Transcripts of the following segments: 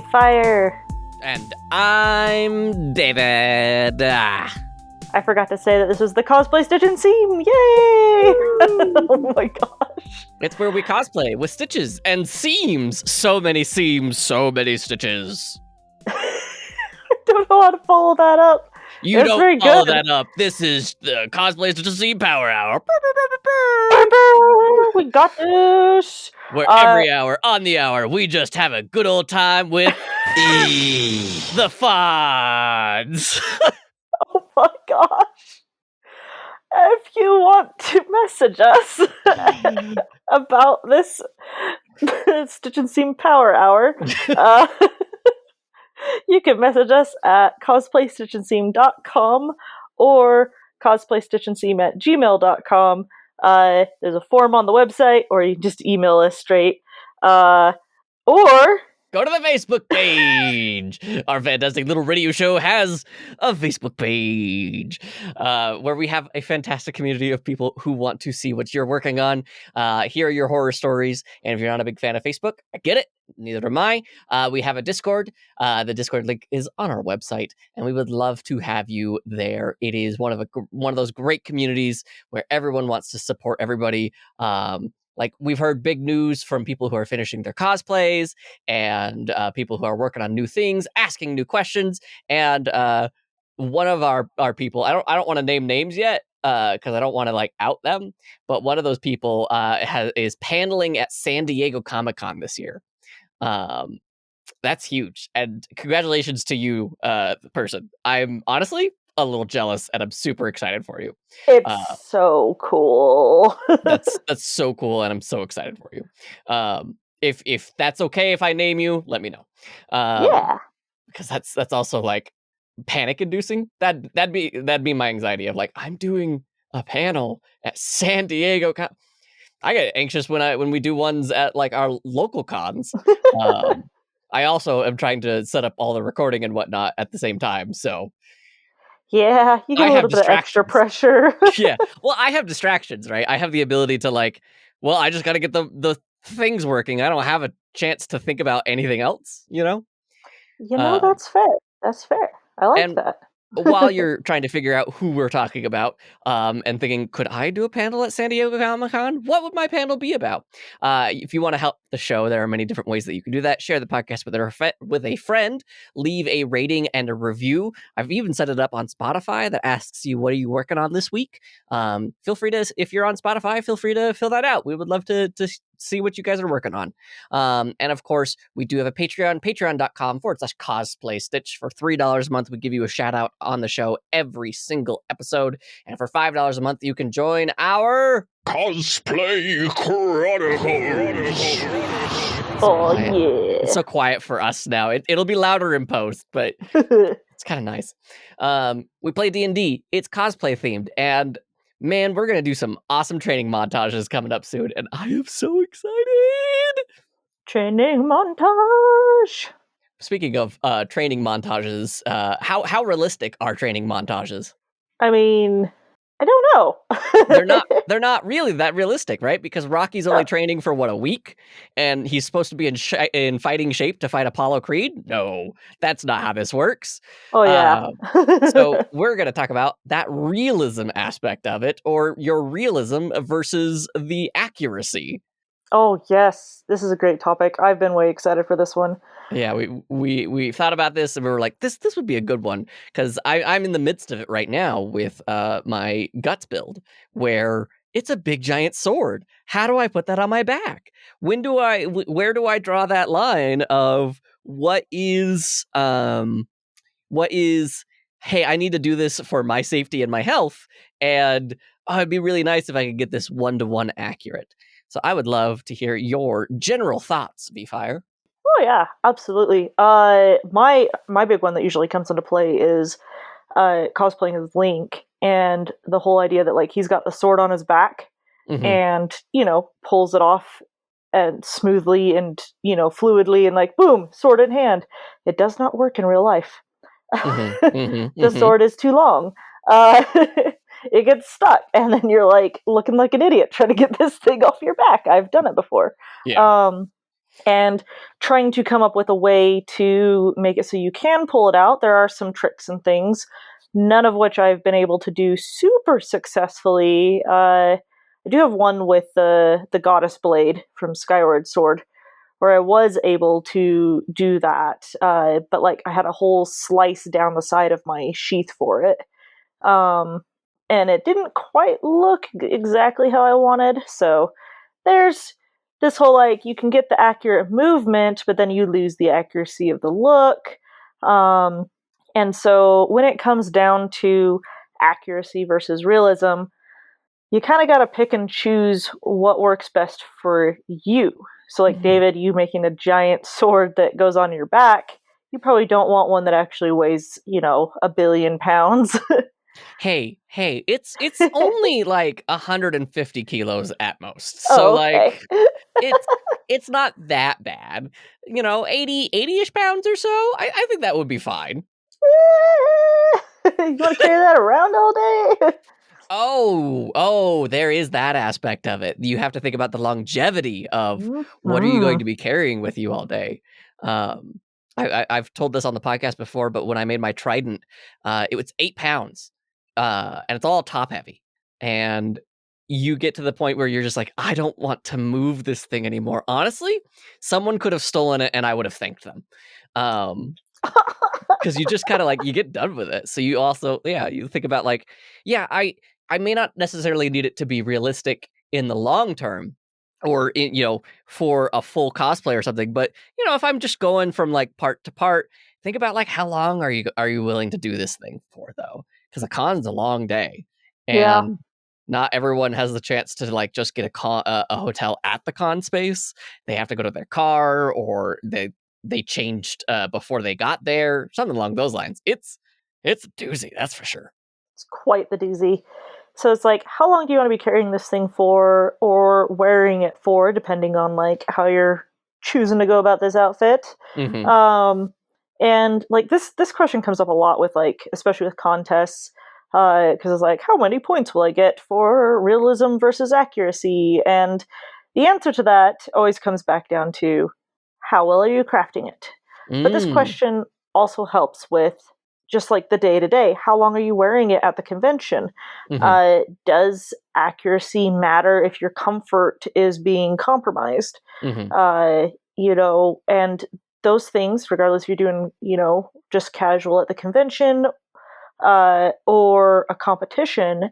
Vfire. And I'm David. I forgot to say that this was the cosplay Stitch and Seam. Yay! Oh my gosh. It's where we cosplay with stitches and seams. So many seams, so many stitches. I don't know how to follow that up. You That's don't very follow good. that up. This is the cosplay Stitch and Seam Power Hour. We got this. Where every hour, on the hour, we just have a good old time with the Fods. Oh my gosh. If you want to message us about this Stitch and Seam Power Hour, you can message us at cosplaystitchandseam.com or cosplaystitchandseam@gmail.com. There's a form on the website, or you can just email us straight. Or go to the Facebook page. Our fantastic little radio show has a Facebook page where we have a fantastic community of people who want to see what you're working on, hear your horror stories. And if you're not a big fan of Facebook, I get it. Neither am I. We have a Discord. The Discord link is on our website, and we would love to have you there. It is one of those great communities where everyone wants to support everybody. Like, we've heard big news from people who are finishing their cosplays and people who are working on new things, asking new questions. And one of our people, I don't want to name names yet because I don't want to like out them, but one of those people is paneling at San Diego Comic-Con this year. That's huge, and congratulations to you, person. I'm honestly a little jealous, and I'm super excited for you. it's so cool. That's so cool, and I'm so excited for you. If that's okay if I name you, let me know. Yeah. Because that's also like panic inducing. That'd be my anxiety of like, I'm doing a panel at San Diego. I get anxious when we do ones at like our local cons. I also am trying to set up all the recording and whatnot at the same time, so Yeah, you get I a have little bit of extra distractions. pressure. Yeah. Well, I have distractions, right? I have the ability to like, well, I just got to get the things working. I don't have a chance to think about anything else, you know? That's fair. That's fair. I like And that. while you're trying to figure out who we're talking about, and thinking, could I do a panel at San Diego Comic-Con? What would my panel be about? If you want to help the show, there are many different ways that you can do that. Share the podcast with a friend. Leave a rating and a review. I've even set it up on Spotify that asks you, what are you working on this week? Feel free to, if you're on Spotify, feel free to fill that out. We would love to see what you guys are working on. And of course, we do have a Patreon, patreon.com/cosplay stitch. For $3 a month, we give you a shout out on the show every single episode. And for $5 a month, you can join our Cosplay Chronicles. Oh, yeah. It's so quiet for us now. It'll be louder in post, but it's kind of nice. We play D&D. It's cosplay themed, and man, we're going to do some awesome training montages coming up soon, and I am so excited! Training montage! Speaking of training montages, how realistic are training montages? I mean, I don't know. They're not really that realistic, right? Because Rocky's only training for a week, and he's supposed to be in fighting shape to fight Apollo Creed? No, that's not how this works. Oh, yeah. So we're going to talk about that realism aspect of it, or your realism versus the accuracy. Oh, yes. This is a great topic. I've been way excited for this one. Yeah, we thought about this, and we were like, this would be a good one, because I'm in the midst of it right now with my guts build, where it's a big giant sword. How do I put that on my back? Where do I draw that line of what is, hey, I need to do this for my safety and my health, and it'd be really nice if I could get this 1-to-1 accurate. So I would love to hear your general thoughts, Vfire. Oh, yeah, absolutely. My big one that usually comes into play is cosplaying as Link, and the whole idea that like he's got the sword on his back, and pulls it off and smoothly and fluidly, and like boom, sword in hand. It does not work in real life. The sword is too long. It gets stuck, and then you're like looking like an idiot trying to get this thing off your back. I've done it before. Yeah. and trying to come up with a way to make it so you can pull it out. There are some tricks and things, none of which I've been able to do super successfully. I do have one with the goddess blade from Skyward Sword, where I was able to do that, but like I had a whole slice down the side of my sheath for it. And it didn't quite look exactly how I wanted, so there's this whole like you can get the accurate movement, but then you lose the accuracy of the look. And so when it comes down to accuracy versus realism, you kind of got to pick and choose what works best for you. So like David, you making a giant sword that goes on your back, you probably don't want one that actually weighs, 1 billion pounds. Hey, it's only like 150 kilos at most. So okay. like it's not that bad. 80-ish pounds or so. I think that would be fine. You want to carry that around all day? Oh, there is that aspect of it. You have to think about the longevity of what are you going to be carrying with you all day. I've told this on the podcast before, but when I made my trident, it was 8 pounds, and it's all top heavy. And you get to the point where you're just like, I don't want to move this thing anymore. Honestly, someone could have stolen it and I would have thanked them. Because you just kind of like, you get done with it. So you also, you think about like, I may not necessarily need it to be realistic in the long term or, for a full cosplay or something. But, if I'm just going from like part to part, think about like, how long are you willing to do this thing for though? Because a con's a long day. And not everyone has the chance to like just get a hotel at the con space. They have to go to their car, or they changed before they got there, something along those lines. It's a doozy, that's for sure. It's quite the doozy. So it's like, how long do you want to be carrying this thing for, or wearing it for, depending on like how you're choosing to go about this outfit. And like this question comes up a lot with like, especially with contests, because it's like, how many points will I get for realism versus accuracy? And the answer to that always comes back down to, how well are you crafting it? But this question also helps with just like the day-to-day. How long are you wearing it at the convention? Does accuracy matter if your comfort is being compromised? And those things, regardless if you're doing, just casual at the convention or a competition,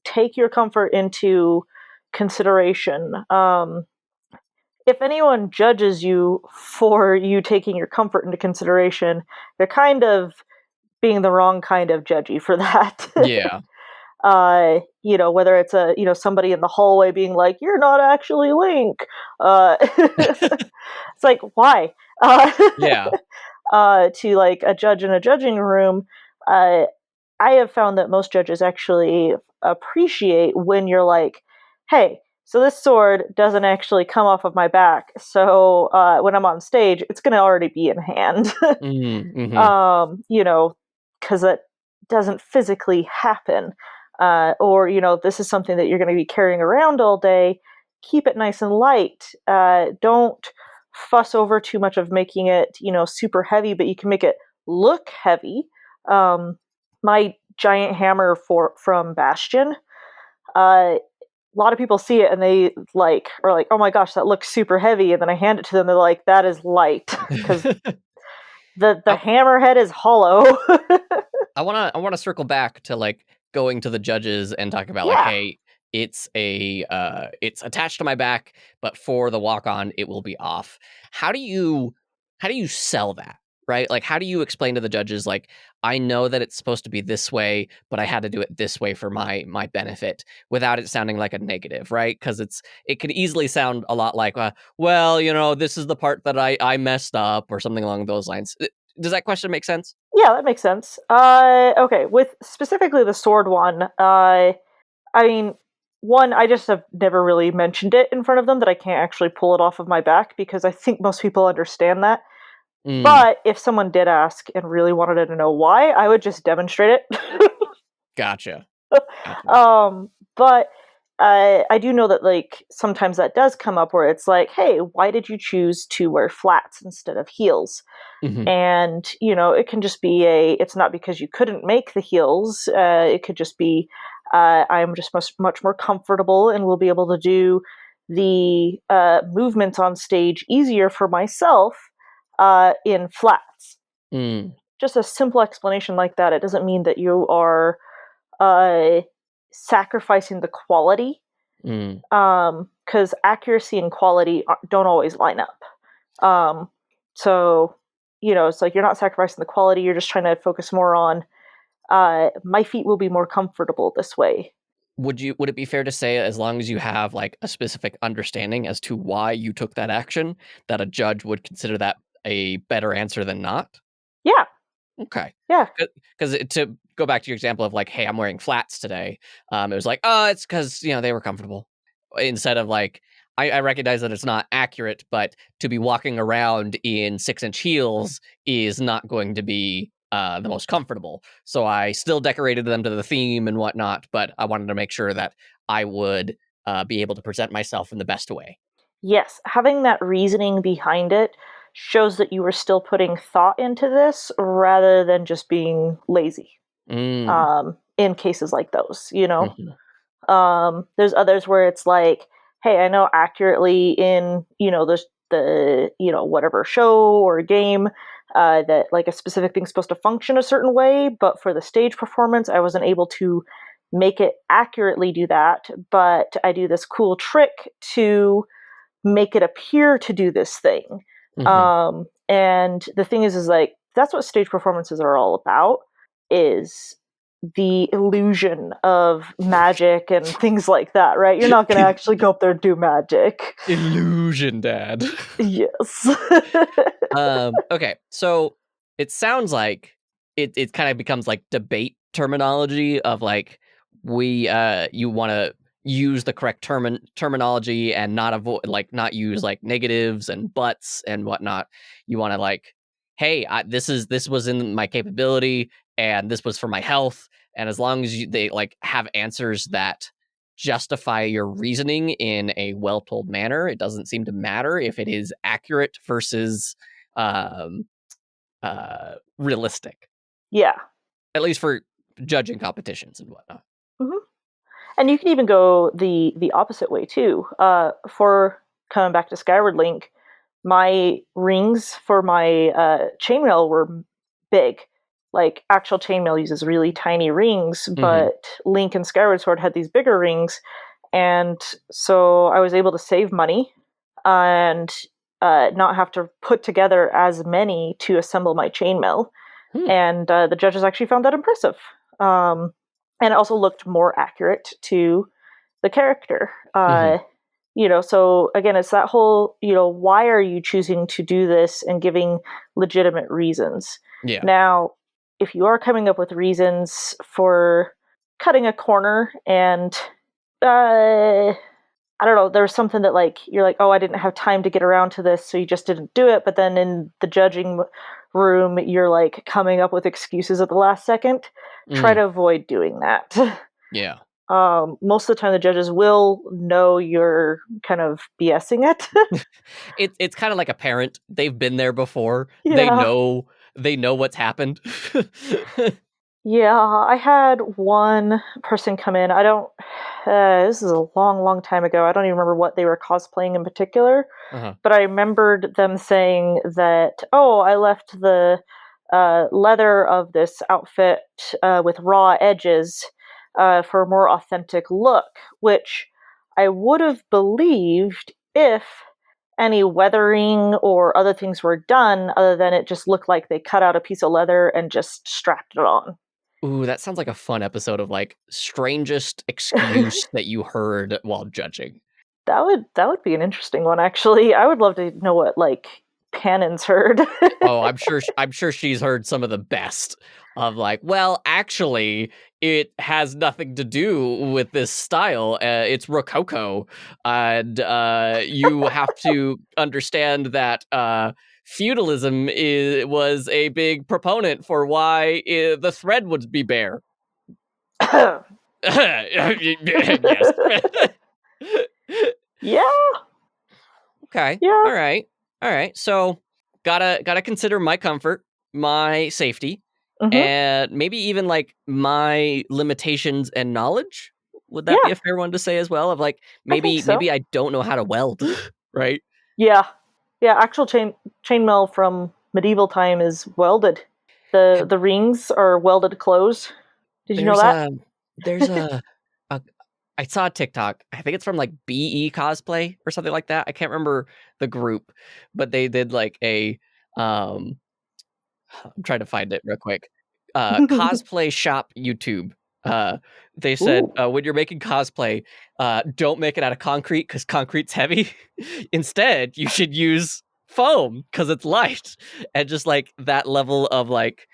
take your comfort into consideration. If anyone judges you for you taking your comfort into consideration, they're kind of being the wrong kind of judgy for that. Yeah. Whether it's somebody in the hallway being like, "You're not actually Link." It's like, why? To like a judge in a judging room, I have found that most judges actually appreciate when you're like, "Hey, so this sword doesn't actually come off of my back, so when I'm on stage, it's going to already be in hand." Because that doesn't physically happen. Or, this is something that you're going to be carrying around all day. Keep it nice and light. Don't fuss over too much of making it, super heavy, but you can make it look heavy. My giant hammer from Bastion, a lot of people see it and they are like, "Oh my gosh, that looks super heavy." And then I hand it to them, they're like, "That is light," because the hammerhead is hollow. I want to circle back to like going to the judges and talk about like, hey, it's attached to my back, but for the walk on, it will be off. How do you sell that? Right? Like, how do you explain to the judges, like, I know that it's supposed to be this way, but I had to do it this way for my benefit, without it sounding like a negative, right? Because it could easily sound a lot like, well, this is the part that I messed up, or something along those lines. Does that question make sense? Yeah, that makes sense. Okay, with specifically the sword one, I mean, one, I just have never really mentioned it in front of them that I can't actually pull it off of my back, because I think most people understand that. But if someone did ask and really wanted to know why, I would just demonstrate it. Gotcha. But I do know that like sometimes that does come up where it's like, hey, why did you choose to wear flats instead of heels? Mm-hmm. And it can just be it's not because you couldn't make the heels. It could just be I'm just much more comfortable and will be able to do the movements on stage easier for myself in flats. Just a simple explanation like that. It doesn't mean that you are sacrificing the quality, because accuracy and quality don't always line up. So it's like you're not sacrificing the quality, you're just trying to focus more on my feet will be more comfortable this way. Would it be fair to say, as long as you have like a specific understanding as to why you took that action, that a judge would consider that a better answer than not? Yeah. Okay. Yeah. Because to go back to your example of like, hey, I'm wearing flats today. It was like, oh, it's because they were comfortable. Instead of like, I recognize that it's not accurate, but to be walking around in 6-inch heels is not going to be the most comfortable. So I still decorated them to the theme and whatnot, but I wanted to make sure that I would be able to present myself in the best way. Yes, having that reasoning behind it shows that you were still putting thought into this rather than just being lazy. In cases like those, there's others where it's like, hey, I know accurately in the whatever show or game that like a specific thing's supposed to function a certain way, but for the stage performance I wasn't able to make it accurately do that, but I do this cool trick to make it appear to do this thing. And the thing is like, that's what stage performances are all about, is the illusion of magic and things like that, right? You're not going to actually go up there and do magic. Illusion, Dad. Yes. Okay, so it sounds like it kind of becomes like debate terminology of like, you want to use the correct terminology and not use like negatives and buts and whatnot. You want to like, hey, this was in my capability and this was for my health, and as long as they like have answers that justify your reasoning in a well-told manner, it doesn't seem to matter if it is accurate versus realistic. Yeah. At least for judging competitions and whatnot. Mm-hmm. And you can even go the opposite way too. For coming back to Skyward Link, my rings for my chainmail were big. Like actual chainmail uses really tiny rings, but Link and Skyward Sword had these bigger rings, and so I was able to save money and not have to put together as many to assemble my chainmail. And the judges actually found that impressive. And it also looked more accurate to the character. So again, it's that whole, why are you choosing to do this and giving legitimate reasons? Yeah. Now, if you are coming up with reasons for cutting a corner and I don't know, there was something that like, you're like, oh, I didn't have time to get around to this, so you just didn't do it. But then in the judging room, you're like coming up with excuses at the last second. Try to avoid doing that. Yeah. Most of the time the judges will know you're kind of BSing it. It's kind of like a parent. They've been there before. Yeah. They know what's happened. Yeah, I had one person come in. This is a long, long time ago. I don't even remember what they were cosplaying in particular. But I remembered them saying that, oh, I left the leather of this outfit with raw edges for a more authentic look, which I would have believed if any weathering or other things were done, other than it just looked like they cut out a piece of leather and just strapped it on. Ooh, that sounds like a fun episode of like strangest excuse that you heard while judging. That would be an interesting one, actually. I would love to know what like Pannon's heard. Oh, I'm sure she's heard some of the best of like, well, actually, it has nothing to do with this style. It's Rococo, and you have to understand that feudalism was a big proponent for why the thread would be bare. Yes. Yeah. Okay. Yeah. All right. So gotta consider my comfort, my safety, Mm-hmm. and maybe even like my limitations and knowledge. Would that be Yeah. a fair one to say as well? Of like I think so. maybe I don't know how to weld, right? Yeah. Yeah. Actual chainmail from medieval time is welded. The rings are welded closed. Did you know that? There's a I saw a TikTok. I think it's from like BE cosplay or something like that. I can't remember the group, but they did like a I'm trying to find it real quick. Cosplay shop YouTube. They said Ooh. when you're making cosplay, don't make it out of concrete because concrete's heavy. Instead, you should use foam because it's light, and just like that level of like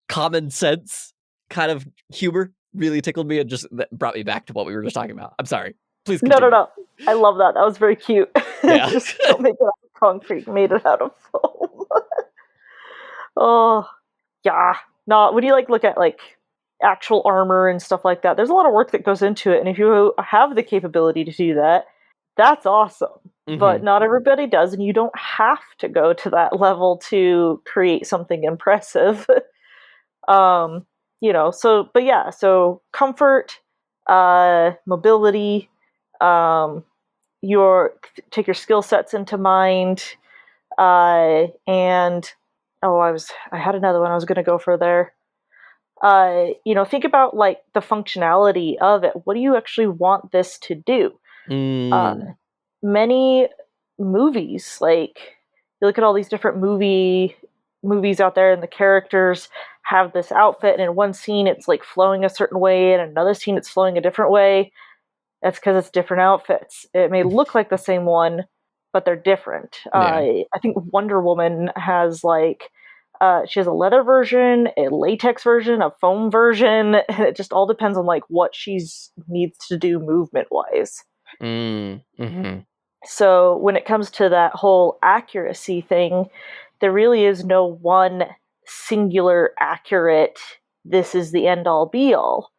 common sense kind of humor really tickled me and just that brought me back to what we were just talking about. I'm sorry. Please continue. No. I love that. That was very cute. Yeah. Just don't make it out of concrete. Made it out of foam. Oh, yeah. No, when you like look at like actual armor and stuff like that, there's a lot of work that goes into it. And if you have the capability to do that, that's awesome. But not everybody does, and you don't have to go to that level to create something impressive. So comfort, mobility, take your skill sets into mind, and I had another one I was going to go for there. Think about like the functionality of it. What do you actually want this to do? Many movies, like you look at all these different movies out there, and the characters have this outfit, and in one scene it's like flowing a certain way, and another scene it's flowing a different way. That's because it's different outfits. It may look like the same one, but they're different. I think Wonder Woman has she has a leather version, a latex version, a foam version, and it just all depends on like what she needs to do movement wise. So when it comes to that whole accuracy thing, there really is no one singular accurate, this is the end all be all.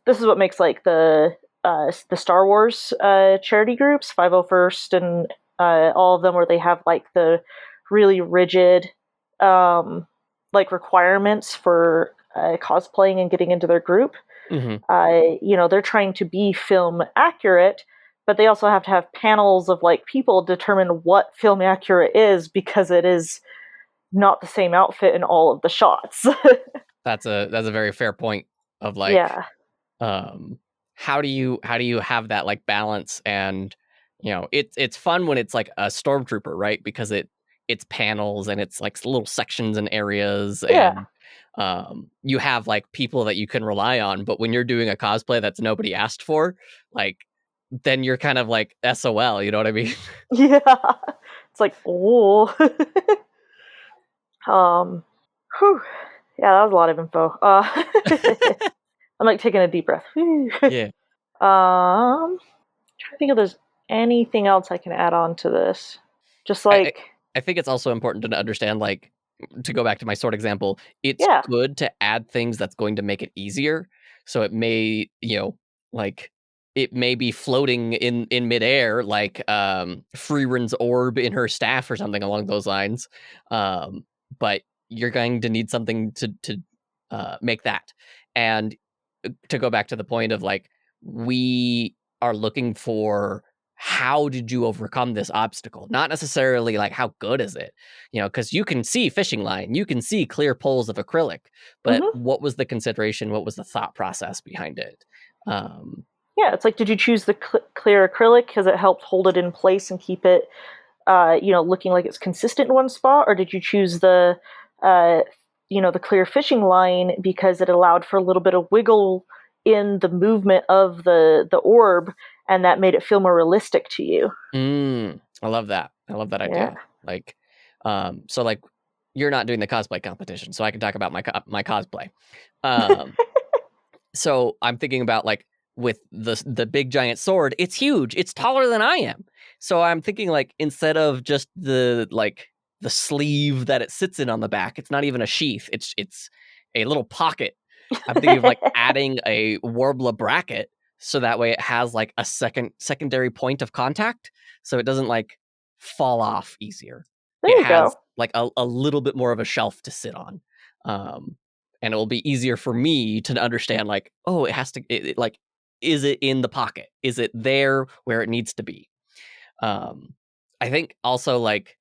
This is what makes like the Star Wars charity groups, 501st and all of them, where they have like the really rigid like requirements for cosplaying and getting into their group. They're trying to be film accurate, but they also have to have panels of like people determine what film accurate is, because it is not the same outfit in all of the shots. That's a very fair point of like, yeah. How do you have that like balance? And it's fun when it's like a stormtrooper, right? Because it's panels and it's like little sections and areas, and you have like people that you can rely on. But when you're doing a cosplay that's nobody asked for, like, then you're kind of like SOL, you know what I mean? Yeah. It's like, oh. Whew. Yeah, that was a lot of info. I'm like taking a deep breath. Yeah. Trying to think if there's anything else I can add on to this. Just like I think it's also important to understand, like, to go back to my sword example, it's good to add things that's going to make it easier. So it may, like, it may be floating in midair, like Freeren's orb in her staff or something along those lines. But you're going to need something to make that. And to go back to the point of like, we are looking for, how did you overcome this obstacle? Not necessarily like how good is it, because you can see fishing line, you can see clear poles of acrylic, but what was the consideration? What was the thought process behind it? It's like, did you choose the clear acrylic because it helped hold it in place and keep it, looking like it's consistent in one spot, or did you choose the clear fishing line because it allowed for a little bit of wiggle in the movement of the orb, and that made it feel more realistic to you? I love that. I love that idea. Like, so like, you're not doing the cosplay competition, so I can talk about my cosplay. So I'm thinking about like, with the big giant sword, it's huge. It's taller than I am. So I'm thinking like, instead of just the sleeve that it sits in on the back, it's not even a sheath. It's a little pocket I'm thinking of like adding a Warbler bracket so that way it has like a secondary point of contact, so it doesn't like fall off easier. There It you has go. like a little bit more of a shelf to sit on, and it will be easier for me to understand like, oh, it has to like, is it in the pocket? Is it there where it needs to be? I think also like,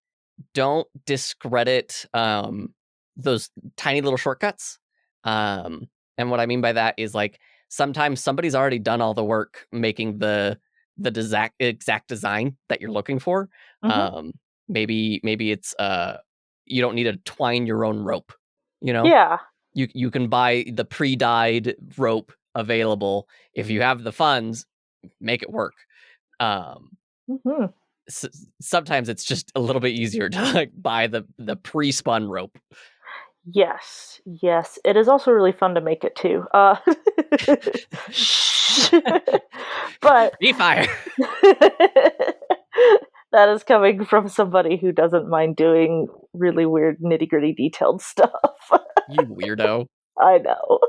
don't discredit those tiny little shortcuts. And what I mean by that is like, sometimes somebody's already done all the work making the exact design that you're looking for. Maybe it's you don't need to twine your own rope, you know? Yeah. You can buy the pre-dyed rope available. If you have the funds, make it work. Sometimes it's just a little bit easier to like buy the pre-spun rope. Yes, it is also really fun to make it too. But Vfire. that is coming from somebody who doesn't mind doing really weird, nitty-gritty, detailed stuff. You weirdo. I know.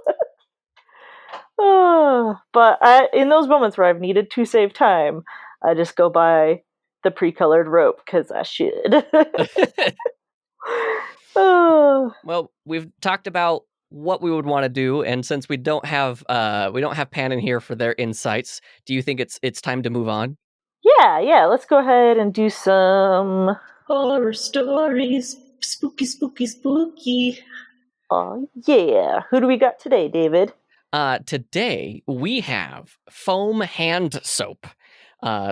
But in those moments where I've needed to save time, I just go buy the pre-colored rope because I should. Well, we've talked about what we would want to do, and since we don't have Pan in here for their insights, do you think it's time to move on? Yeah, let's go ahead and do some horror stories. Spooky, spooky, spooky. Oh yeah. Who do we got today, David? Today we have Foam Hand Soap.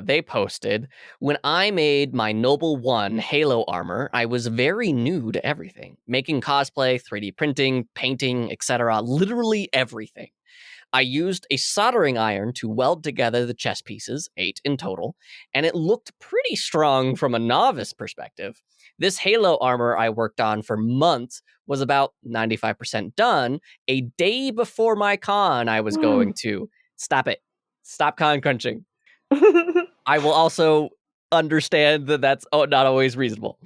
They posted, when I made my Noble 1 Halo armor, I was very new to everything. Making cosplay, 3D printing, painting, etc. Literally everything. I used a soldering iron to weld together the chess pieces, 8 in total, and it looked pretty strong from a novice perspective. This Halo armor I worked on for months was about 95% done a day before my con I was going to. Stop it. Stop con crunching. I will also understand that that's not always reasonable.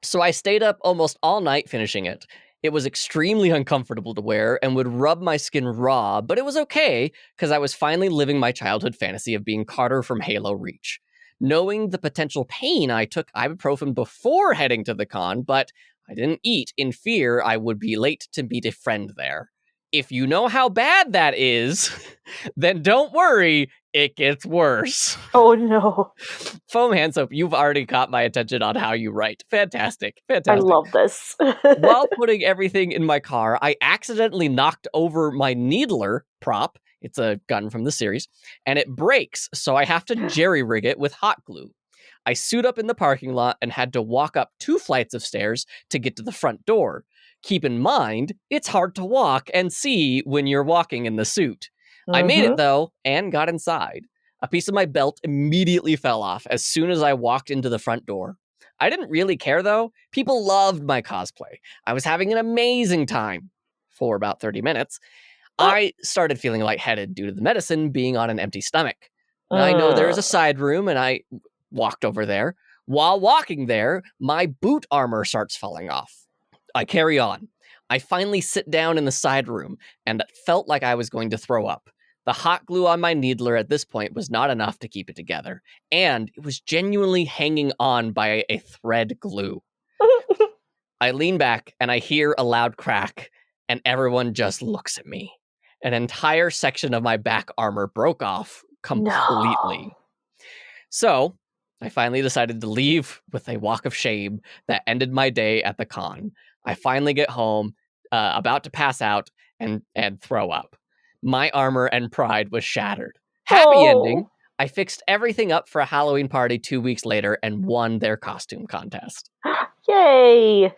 So I stayed up almost all night finishing it. It was extremely uncomfortable to wear and would rub my skin raw, but it was okay because I was finally living my childhood fantasy of being Carter from Halo Reach. Knowing the potential pain, I took ibuprofen before heading to the con, but I didn't eat in fear I would be late to meet a friend there. If you know how bad that is, then don't worry, it gets worse. Oh no. Foam Hand Soap, you've already caught my attention on how you write. Fantastic. I love this. While putting everything in my car, I accidentally knocked over my needler prop. It's a gun from the series, and it breaks, so I have to jerry-rig it with hot glue. I suit up in the parking lot and had to walk up 2 flights of stairs to get to the front door. Keep in mind, it's hard to walk and see when you're walking in the suit. I made it, though, and got inside. A piece of my belt immediately fell off as soon as I walked into the front door. I didn't really care, though. People loved my cosplay. I was having an amazing time for about 30 minutes. I started feeling lightheaded due to the medicine being on an empty stomach. I know there is a side room, and I walked over there. While walking there, my boot armor starts falling off. I carry on. I finally sit down in the side room, and it felt like I was going to throw up. The hot glue on my needler at this point was not enough to keep it together, and it was genuinely hanging on by a thread glue. I lean back, and I hear a loud crack, and everyone just looks at me. An entire section of my back armor broke off completely. No. So, I finally decided to leave with a walk of shame that ended my day at the con. I finally get home, about to pass out and throw up. My armor and pride was shattered. Happy ending. I fixed everything up for a Halloween party 2 weeks later and won their costume contest. Yay!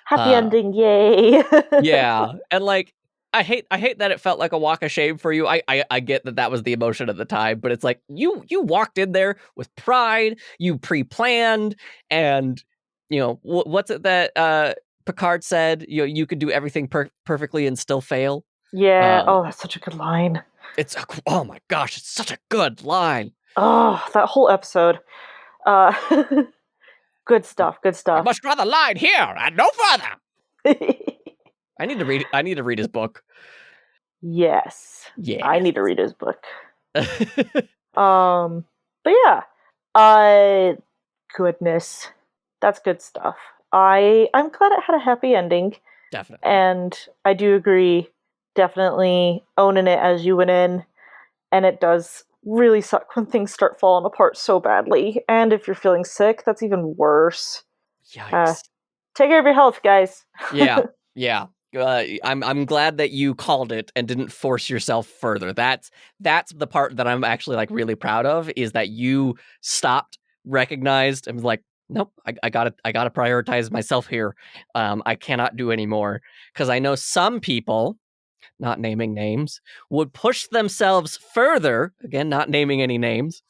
Happy ending, yay! Yeah, and like, I hate that it felt like a walk of shame for you. I get that was the emotion at the time, but it's like, you walked in there with pride, you pre-planned, and, you know, what's it that Picard said? You know, you could do everything perfectly and still fail. Yeah, that's such a good line. Oh my gosh, it's such a good line. Oh, that whole episode. Good stuff. I must draw the line here and no further. I need to read his book. Yes. Yeah. I need to read his book. But yeah. Goodness. That's good stuff. I'm glad it had a happy ending. Definitely. And I do agree, definitely owning it as you went in. And it does really suck when things start falling apart so badly. And if you're feeling sick, that's even worse. Yikes. Take care of your health, guys. Yeah. I'm glad that you called it and didn't force yourself further. That's the part that I'm actually like really proud of, is that you stopped, recognized, and was like, nope, I gotta prioritize myself here. I cannot do anymore, because I know some people, not naming names, would push themselves further, again, not naming any names,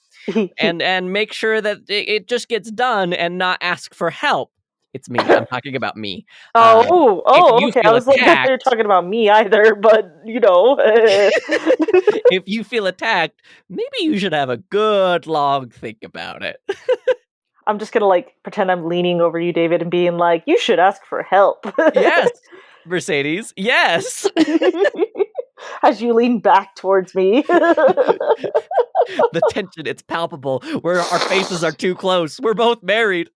and make sure that it just gets done and not ask for help. It's me. I'm talking about me. Okay. I was like, attacked, they're talking about me either, but if you feel attacked, maybe you should have a good long think about it. I'm just gonna like pretend I'm leaning over you, David, and being like, you should ask for help. Yes, Mercedes. Yes. As you lean back towards me. The tension, it's palpable. Where our faces are too close. We're both married.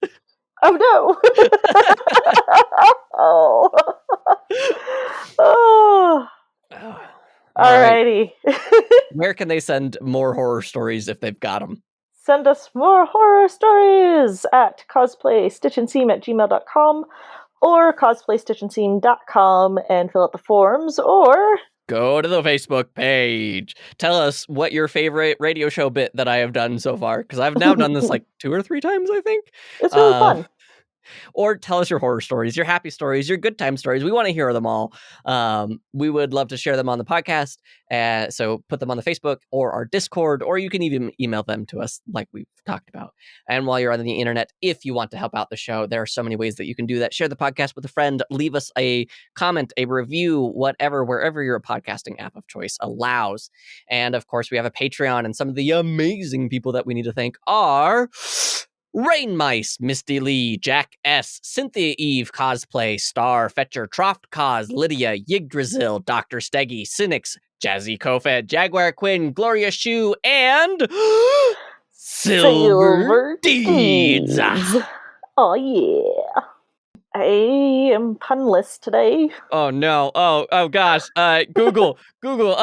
Oh no. Oh. Oh. Alrighty. Where can they send more horror stories if they've got them? Send us more horror stories at cosplaystitchandseam@gmail.com or cosplaystitchandseam.com and fill out the forms, or go to the Facebook page. Tell us what your favorite radio show bit that I have done so far, because I've now done this like 2 or 3 times, I think. It's really fun. Or tell us your horror stories, your happy stories, your good time stories. We want to hear them all. We would love to share them on the podcast. So put them on the Facebook or our Discord, or you can even email them to us like we've talked about. And while you're on the internet, if you want to help out the show, there are so many ways that you can do that. Share the podcast with a friend, leave us a comment, a review, whatever, wherever your podcasting app of choice allows. And of course, we have a Patreon, and some of the amazing people that we need to thank are Rain Mice, Misty Lee, Jack S, Cynthia Eve, Cosplay, Star, Fetcher, Troft Cos, Lydia, Yggdrasil, Dr. Steggy, Cynics, Jazzy Kofed, Jaguar Quinn, Gloria Shu, and Silver Deeds. Oh yeah. I am punless today. Oh no. Oh gosh. Google. Google.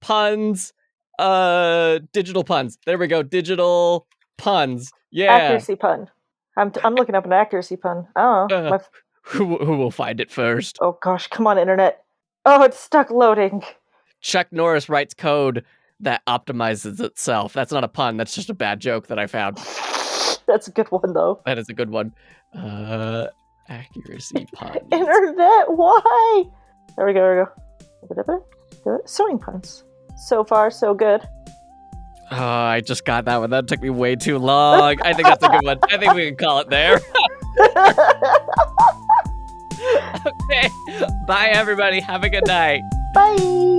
Puns. Digital puns. There we go. Digital puns. Yeah. Accuracy pun. I'm looking up an accuracy pun. Oh. Who will find it first? Oh gosh, come on, internet. Oh, it's stuck loading. Chuck Norris writes code that optimizes itself. That's not a pun. That's just a bad joke that I found. That's a good one, though. That is a good one. Accuracy puns. Internet, why? There we go. Sewing puns. So far, so good. Oh, I just got that one. That took me way too long. I think that's a good one. I think we can call it there. Okay. Bye, everybody. Have a good night. Bye.